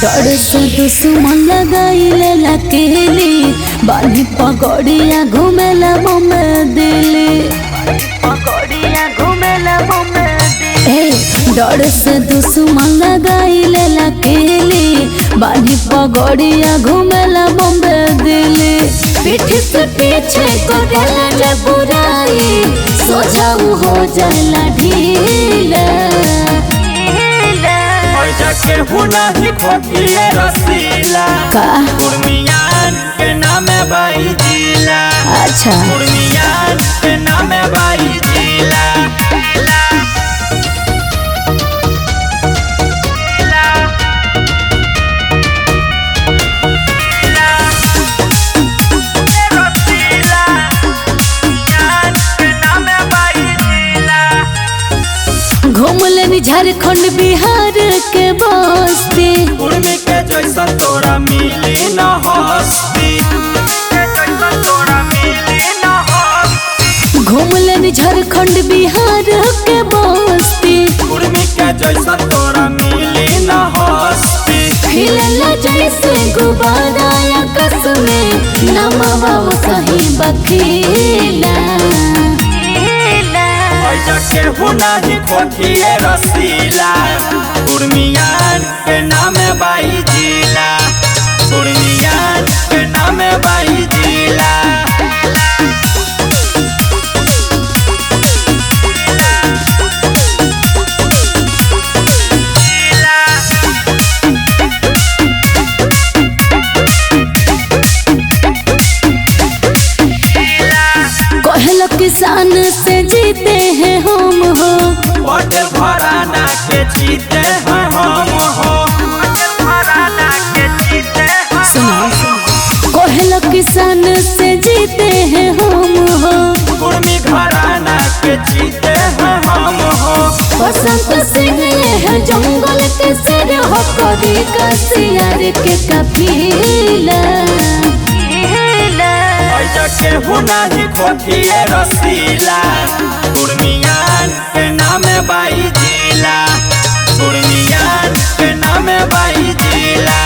डर से दुश्मन लगाइले लकेली बानी पगड़िया घूमेला बम्बे दिल्ली डर से दुश्मन लगाइले लकेली बानी पगड़िया घूमेला बम्बे दिल्ली पीठ से पीछे करेला बुराई सोझाऊ हो जाला ढीला के हुना ही खोटिए रसीला उर्मियान के नाम बाई जिला। अच्छा उर्मियान के नाम बाई जिला। घूम लेनी झारखंड बिहार के बस्ती उर्मी के जैसा तोरा मिली न हस्ती। घूम लेनी झारखंड बिहार के बस्ती उर्मी के जैसा तोरा मिली न हस्ती। खिलला जैसे गुब्बारा आकाश में नमवा सही बखीला के हुना ही खोटिए रसीला उर्मियान के नाम बाई जिला। उर्मियान के नाम बाई जिला। कहल किसान से जीते हैं हम हो पटेल घराना के जीते हैं हम हो। कहल किसान से जीते हैं हम हो उर्मी घराना के जीते हैं हम हो। बसंत सिंह है जंगल के शेर हो कभी कसियार के कफीला के हुना ही खोटिए रसीला उर्मियान के नाम बाई जिला। उर्मियान के नाम बाई जिला।